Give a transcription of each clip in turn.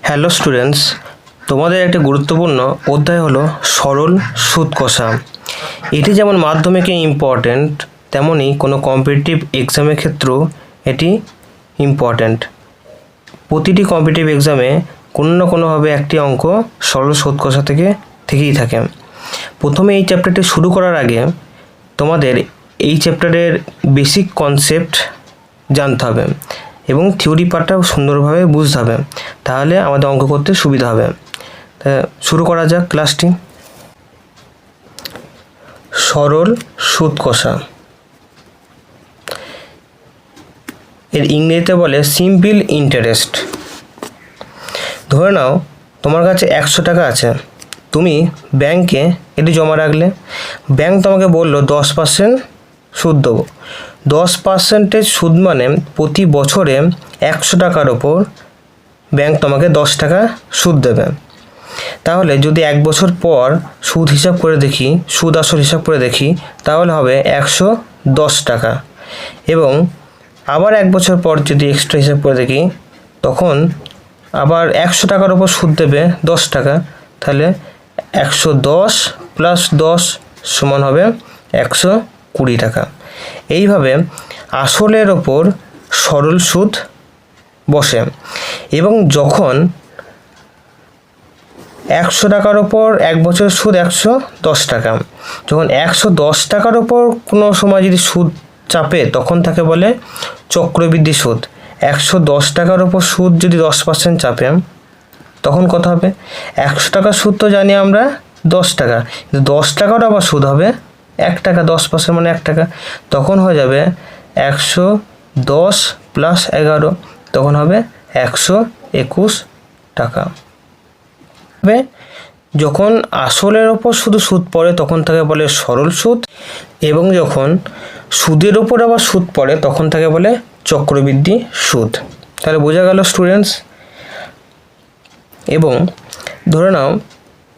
Hello students, তোমাদের একটা গুরুত্বপূর্ণ অধ্যায় হলো সরল সুদ কষা। এটি যেমন মাধ্যমিকে ইম্পর্ট্যান্ট, তেমনই কোনো কম্পিটিটিভ এক্সামের ক্ষেত্রেও এটি ইম্পর্ট্যান্ট। প্রতিটি কম্পিটিটিভ এক্সামে কোনো না কোনোভাবে একটি অঙ্ক সরল সুদ কষা থেকেই থাকে। প্রথমে এই চ্যাপ্টারটি শুরু করার আগে তোমাদের এই চ্যাপ্টারের বেসিক কনসেপ্ট জানতে হবে এবং থিওরি পার্টটাও সুন্দরভাবে বুঝতে হবে, তাহলে আমাদের অঙ্ক করতে সুবিধা হবে। তা শুরু করা যাক ক্লাসটি। সরল সুদ কষা, এর ইংরেজিতে বলে সিম্পল ইন্টারেস্ট। ধরে নাও তোমার কাছে 100 টাকা আছে, তুমি ব্যাংকে এটি জমা রাখলে। ব্যাংক তোমাকে বললো 10% সুদ দেবো। 10% সুদ মানে প্রতি বছরে 100 টাকার ওপর ব্যাংক তোমাকে 10 টাকা সুদ দেবে। তাহলে যদি 1 বছর পর সুদ হিসাব করে দেখি, সুদ আসল হিসাব করে দেখি, তাহলে হবে 110 টাকা। এবং আবার 1 বছর পর যদি এক্সট্রা হিসাব করে দেখি, তখন আবার 100 টাকার ওপর সুদ দেবে 10 টাকা। তাহলে 110 প্লাস 10 সমান হবে 120 টাকা। এইভাবে আসলের ওপর সরল সুদ বসে। এবং যখন 100 টাকার ওপর 1 বছরের সুদ 110 টাকা, যখন 110 টাকার ওপর কোনো সময় যদি সুদ চাপে, তখন তাকে বলে চক্রবৃদ্ধি সুদ। 110 টাকার ওপর সুদ যদি 10% চাপে, তখন কত হবে? 100 টাকার সুদ তো জানি আমরা 10 টাকা, কিন্তু 10 টাকারও আবার সুদ হবে 1 টাকা, 10% মানে 1 টাকা। তখন হয়ে যাবে 110 প্লাস 11, তখন হবে 121 টাকা। যখন আসলের ওপর শুধু সুদ পড়ে, তখন তাকে বলে সরল সুদ। এবং যখন সুদের ওপর আবার সুদ পড়ে, তখন তাকে বলে চক্রবৃদ্ধি সুদ। তাহলে বোঝা গেল স্টুডেন্টস। এবং ধরে নাও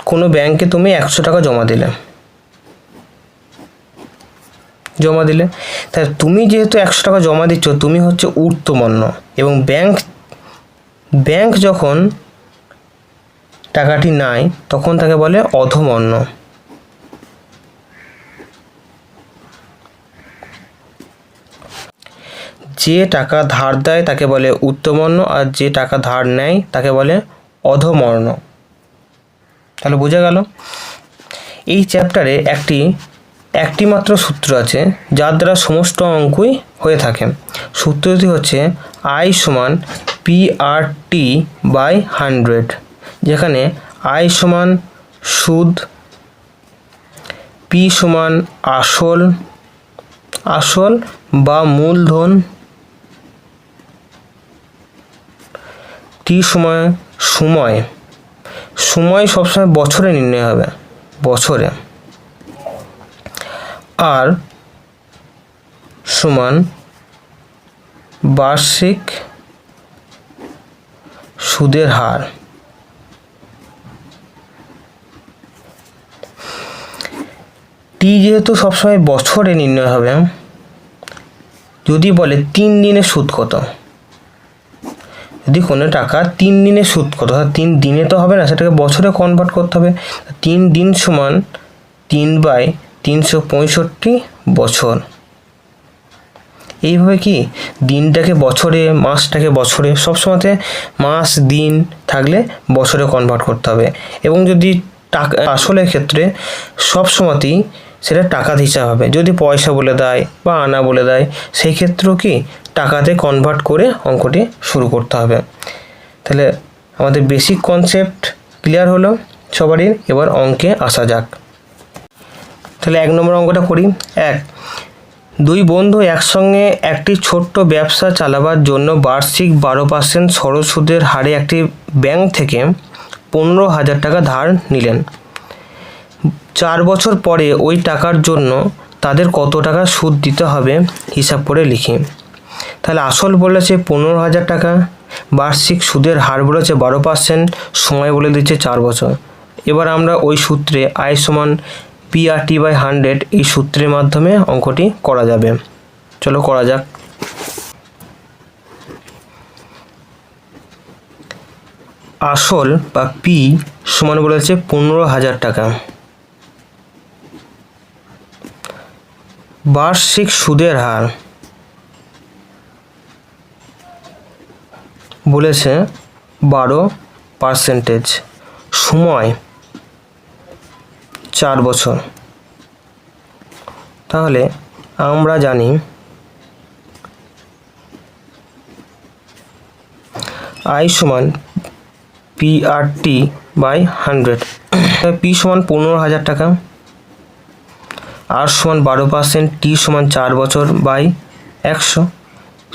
কোনো ব্যাংকে তুমি 100 টাকা জমা দিলে, তাহলে তুমি যেহেতু 100 টাকা জমা দিচ্ছ, তুমি হচ্ছে ঊর্ধ্বমন্য। এবং ব্যাংক যখন টাকাটি নেয়, তখন তাকে বলে অধমন্য। যে টাকা ধার দেয় তাকে বলে ঊর্ধ্বমন্য, আর যে টাকা ধার নেয় তাকে বলে অধমন্য। তাহলে বোঝা গেল। এই চ্যাপ্টারে একটি মাত্র সূত্র আছে, যার দ্বারা সমস্ত অঙ্কই হয়ে থাকে। সূত্রটি হচ্ছে I সমান PRT/100, যেখানে I সমান সুদ, P সমান আসল বা মূলধন, T সমান সময় সবসময় বছরে নির্ণয় হবে, বছরে। আর সমান বার্ষিক সুদের হার। টি যেহেতু সবসময় বছরে নির্ণয় হবে, যদি বলে 3 দিনের সুদ কত, যদি কোনো টাকা 3 দিনের সুদ কত, 3 দিনে তো হবে না, সেটাকে বছরে কনভার্ট করতে হবে। 3 দিন সমান 3/365 বছর। এইভাবে কি দিনটাকে বছরে, মাসটাকে বছরে, সবসময়তে মাস দিন থাকলে বছরে কনভার্ট করতে হবে। এবং যদি টাকা আসলের ক্ষেত্রে সবসময়তেই সেটা টাকাতে হিসাব হবে। যদি পয়সা বলে দেয় বা আনা বলে দেয়, সেই ক্ষেত্রেও কি টাকাতে কনভার্ট করে অঙ্কটি শুরু করতে হবে। তাহলে আমাদের বেসিক কনসেপ্ট ক্লিয়ার হলো সবারই। এবার অঙ্কে আসা যাক। তাহলে 1 নম্বর অঙ্কটা করি। 1, 2 বন্ধু একসঙ্গে একটি ছোট্ট ব্যবসা চালাবার জন্য বার্ষিক 12% সরল সুদের হারে একটি ব্যাংক থেকে 15,000 টাকা ধার নিলেন। 4 বছর পরে ওই টাকার জন্য তাদের কত টাকা সুদ দিতে হবে হিসাব করে লিখি। তাহলে আসল বলেছে 15,000 টাকা, বার্ষিক সুদের হার বলেছে 12%, সময় বলে দিচ্ছে 4 বছর। এবার আমরা ওই সূত্রে I সমান PRT/100 এই সূত্রের মাধ্যমে অঙ্কটি করা যাবে। চলো করা যাক। আসল বা পি সমান বলেছে 15,000 টাকা। বার্ষিক সুদের হার বলেছে 12%। সময় 4 বছর। তাহলে আমরা জানি I সমান PRT/100। পি সমান 15,000 টাকা, আর সমান 12%, টি সমান 4 বছর বাই 100,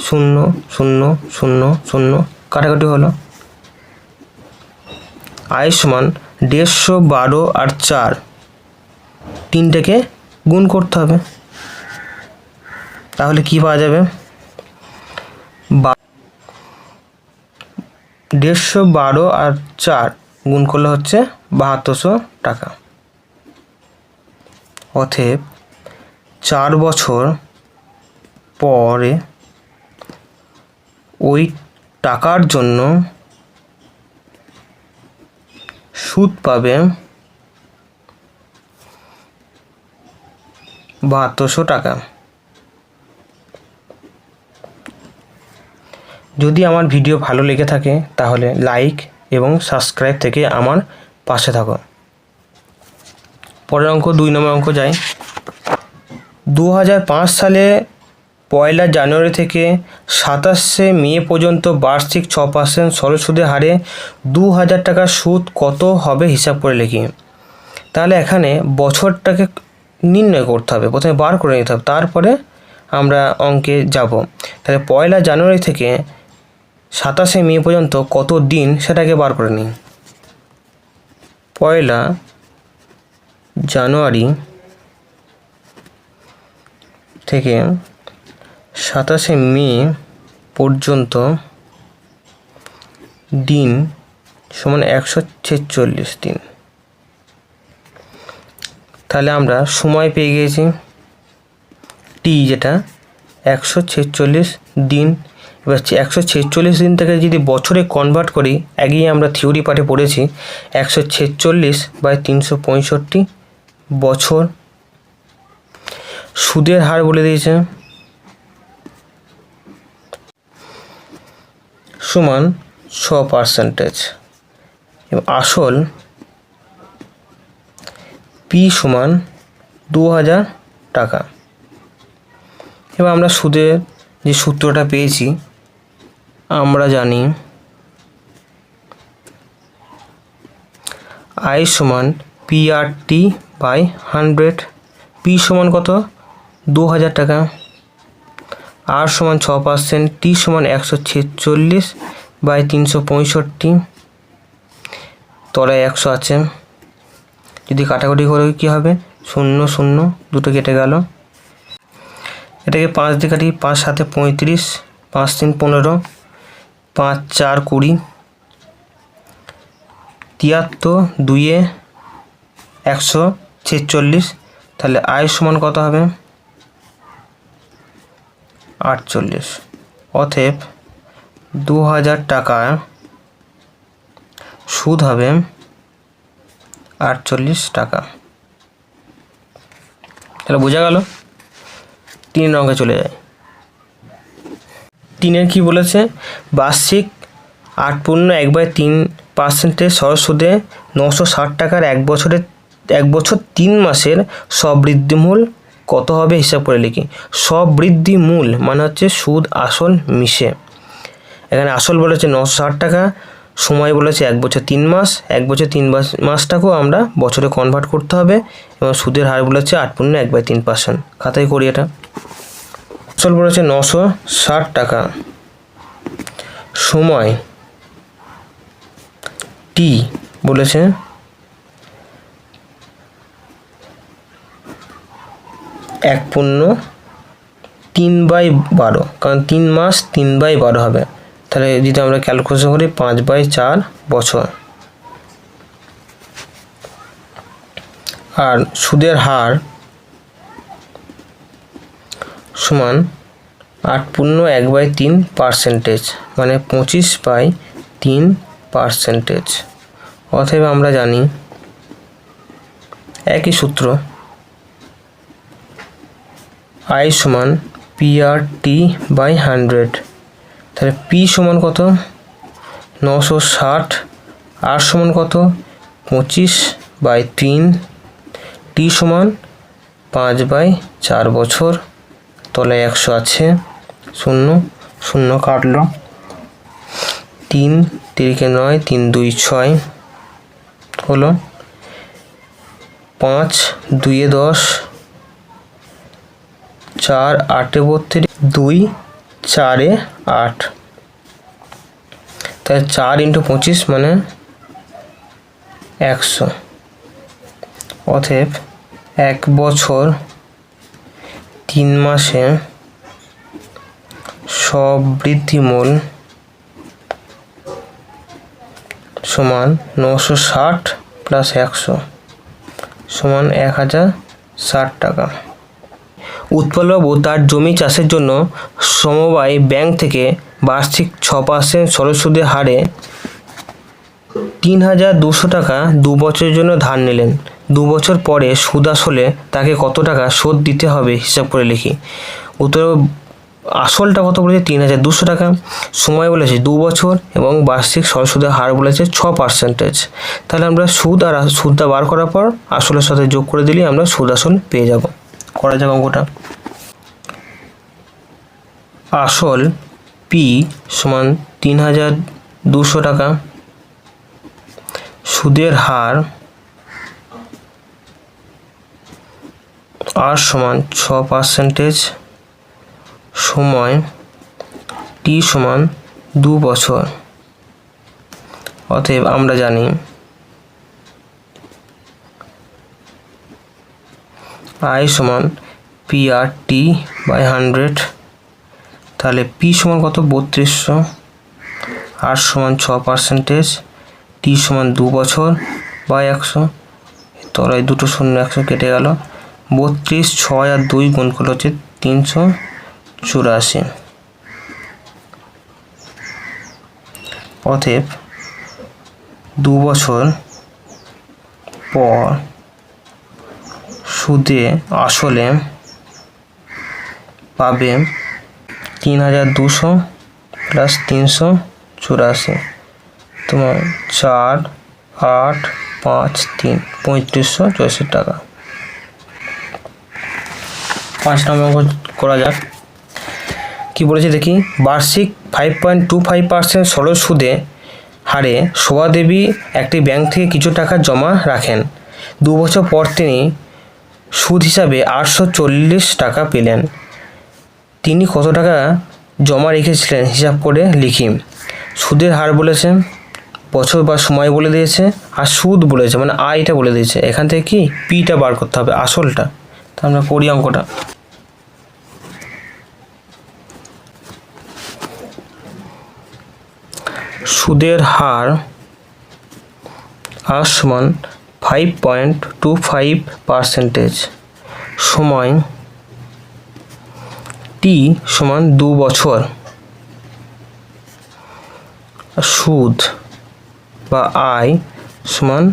0 0 0 0 কাটাকাটি হলো। I সমান 150, 12 আর 4 তিনটাকে গুণ করতে হবে। তাহলে কি পাওয়া যাবে? 150, 12 আর 4 গুণ করলে হচ্ছে 7200 টাকা। অতএব 4 বছর পরে ওই টাকার জন্য সুদ পাবে 7200 টাকা। যদি আমার ভিডিও ভালো লেগে থাকে তাহলে লাইক এবং সাবস্ক্রাইব থেকে আমার পাশে থাকো। পরের অঙ্ক 2 নম্বর অঙ্ক যাই। 2005 সালে 1 জানুয়ারি থেকে 27 মে পর্যন্ত বার্ষিক 6% সরল সুদের হারে 2,000 টাকার সুদ কত হবে হিসাব করে লিখি। তাহলে এখানে বছরটাকে নির্ণয় করতে হবে, প্রথমে বার করে নিতে হবে, তারপরে আমরা অঙ্কে যাব। তাহলে 1 জানুয়ারি থেকে 27 মে পর্যন্ত কত দিন সেটাকে বার করে নিই। 1 জানুয়ারি থেকে 27 মে পর্যন্ত দিন সমান 146 দিন। তাহলে আমরা সময় পেয়ে গিয়েছি টি, যেটা 146 দিন। এবার 146 দিন থেকে যদি বছরে কনভার্ট করি, আগেই আমরা থিওরি পাঠে পড়েছি 146/365 বছর। সুদের হার বলে দিয়েছে সমান 6%। এবং আসল পি সমান 2,000 টাকা। এবার আমরা সুদের যে সূত্রটা পেয়েছি আমরা জানি I সমান PRT/100। পি সমান কত? 2,000 টাকা। আর সমান 6%, টি সমান 146/365। তলায় 100 আছে, যদি কাটাকুটি করে কী হবে? 0 0 দুটো কেটে গেল। এটাকে 5 দিয়ে কাটি, 5 7 35, 5 3 15, 5 4 20, 73, 2 146। তাহলে I সমান কত হবে? 48। অতএব 2,000 টাকা সুদ হবে 48 টাকা। তাহলে বোঝা গেল। 3 অঙ্কে চলে যায়। 3-এর কী বলেছে? বার্ষিক 8.1/3% সরল সুদে 960 টাকার 1 বছর 3 মাসের সবৃদ্ধিমূল কত হবে হিসাব করে লিখি। সবৃদ্ধিমূল মানে হচ্ছে সুদ আসল মিশে। এখানে আসল বলেছে 960 টাকা, সময় বলেছে 1 বছর 3 মাস। 1 বছর 3 মাসটাকেও আমরা বছরে কনভার্ট করতে হবে, এবং সুদের হার বলেছে 8.1/3%। খাতায় করি এটা। আসল বলেছে 960 টাকা, সময় টি বলেছে 1/3/12, কারণ 3 মাস 3/12 হবে। তাহলে যদি আমরা ক্যালকুলেশন করি 5/4 বছর। আর সুদের হার সমান 8.1/3%, মানে 25/3 পার্সেন্টেজ। অতএব আমরা জানি একই সূত্র, আই সমান PR/100। তাহলে পি সমান কত? 960। আর সমান কত? 25/3। টি সমান 5/4 বছর। তলায় 100 আছে, 0 0 কাটলো, 3 3 9, 3 2 6 হলো, 5 2 10, 4 8 32, 2 4 8। তাহলে 4 × 25 মানে 100। অতএব 1 বছর 3 মাসে সবৃদ্ধিমূল সমান 960 + 100 সমান 1060 টাকা। উৎপলবাবু তার জমি চাষের জন্য সমবায় ব্যাংক থেকে বার্ষিক 6% সরল সুদের হারে 3200 টাকা 2 বছরের জন্য ধার নিলেন। 2 বছর পরে সুদ আসলে তাকে কত টাকা শোধ দিতে হবে হিসাব করে লিখি। উত্তর, আসলটা কত বলেছে? 3200 টাকা। সময় বলেছে 2 বছর এবং বার্ষিক সরল সুদের হার বলেছে 6%। তাহলে আমরা সুদটা বার করার পর আসলের সাথে যোগ করে দিলেই আমরা সুদ আসল পেয়ে যাব। করা যাক অঙ্কটা। আসল পি সমান 3200 টাকা, সুদের হার আর সমান 6%, সময় টি সমান 2 বছর। অতএব আমরা জানি আই সমান PR/100। তাহলে পি সমান কত? 3200। আর সমান 6%, টি সমান 2 বছর বা 100। তলায় দুটো 0 100 কেটে গেল। 32, 6 আর 2 গুণ করলে হচ্ছে 384। অতএব 2 বছর পর সুদে আসলে পাবে 3200 + 384, তোমার 4 8 5 3 3564 টাকা। 5 নম্বর অঙ্ক করা যাক। কি বলেছে দেখি। বার্ষিক 5.25% সরল সুদে হারে শোভাদেবী একটি ব্যাংক থেকে কিছু টাকা জমা রাখেন। 2 বছর পর তিনি সুদ হিসাবে 840 টাকা পেলেন। তিনি কত টাকা জমা রেখেছিলেন হিসাব করে লিখি। সুদের হার বলেছে, বছর বা সময় বলে দিয়েছে, আর সুদ বলেছে মানে আয়টা বলে দিয়েছে। এখান থেকে কি পিটা বার করতে হবে, আসলটা। তা আমরা করি অঙ্কটা। সুদের হার আর সমান 5.25%, সময় টি সমান 2 বছর, সুদ বা আয় সমান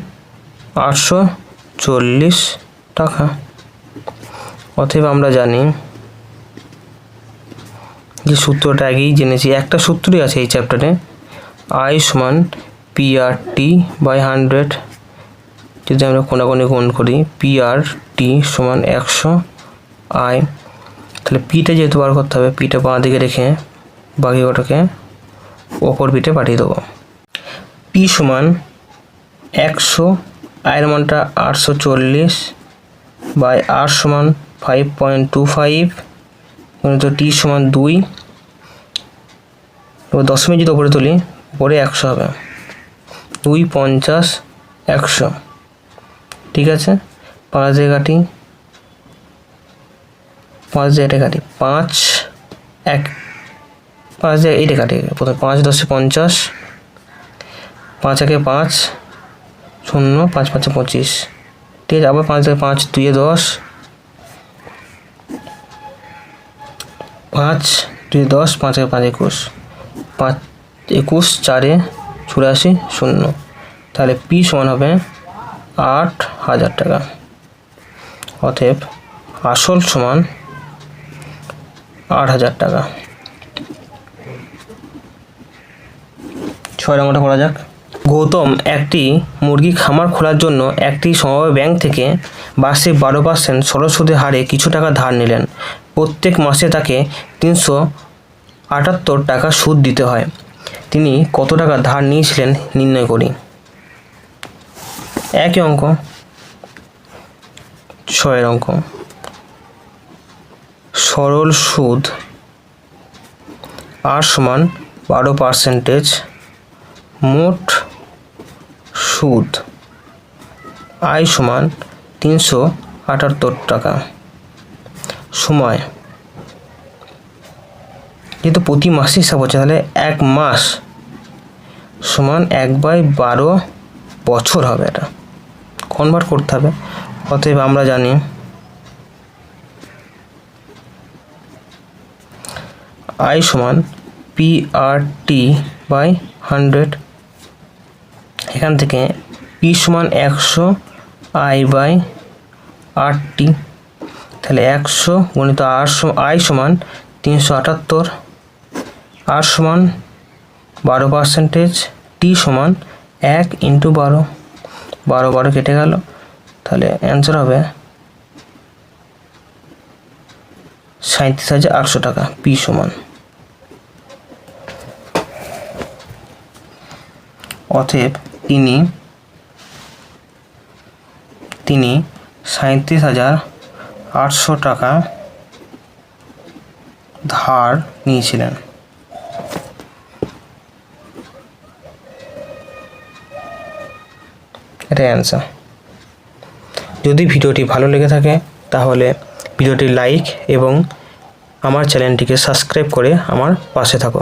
840 টাকা। অতএব আমরা জানি যে সূত্রটা আগেই জেনেছি, একটা সূত্রই আছে এই চ্যাপ্টারে, আই সমান PR/100। যদি আমরা কোনাকুনি গুণ করি, PR/T সমান 100 আই। তাহলে পিটা যেহেতু বার করতে হবে, পিটা বাঁ দিকে রেখে বাকি ওটাকে ওপর পিঠে পাঠিয়ে দেবো। পি সমান 100, আয়ের মানটা 840 বাই আর সমান 5.25 গুণিত টি সমান 2। এবার দশমিক যদি ওপরে তুলি, উপরে 100 হবে। 2 50 100। ঠিক আছে, 5 দিয়ে কাটি, 5 দিয়ে এটা কাটি, 5 1 5 দিয়ে এইটা কাটি। প্রথমে 5 10 50, 5 1 5 0, 5 5 25। ঠিক আছে, আবার 5 5 2 10, 5 2 10, 5 5 21, 5 21 4 84 শূন্য, তাহলে পি সমান হবে 8,000 টাকা। অতএব আসল সমান 8,000 টাকা। 6 নম্বরটা করা যাক। গৌতম একটি মুরগি খামার খোলার জন্য একটি সমবায় ব্যাংক থেকে বার্ষিক 12% সরল সুদের হারে কিছু টাকা ধার নিলেন। প্রত্যেক মাসে তাকে 378 টাকা সুদ দিতে হয়। তিনি কত টাকা ধার নিয়েছিলেন নির্ণয় করি। একই অঙ্ক, 6 অঙ্ক। সরল সুদ আর সমান 12% মোট সুদ আয় সমান 378 টাকা। সময় যেহেতু প্রতি মাসে হিসাব হচ্ছে, তাহলে 1 মাস সমান 1/12 বছর হবে, এটা কনভার্ট করতে হবে। অতএব আমরা জানি আই সমান PRT/100। এখান থেকে পি সমান 100 I/RT, তাহলে 100 গুণিত আই সমান 378, আর সমান 12%, টি সমান 1 × 12, 12 কেটে গেল, তাহলে অ্যান্সার হবে 37,800 টাকা। পি সমান, অতএব তিনি 37,800 টাকা ধার নিয়েছিলেন। এটাই অ্যান্সার। যদি ভিডিওটি ভালো লেগে থাকে তাহলে ভিডিওটি লাইক এবং আমার চ্যানেলটিকে সাবস্ক্রাইব করে আমার পাশে থাকো।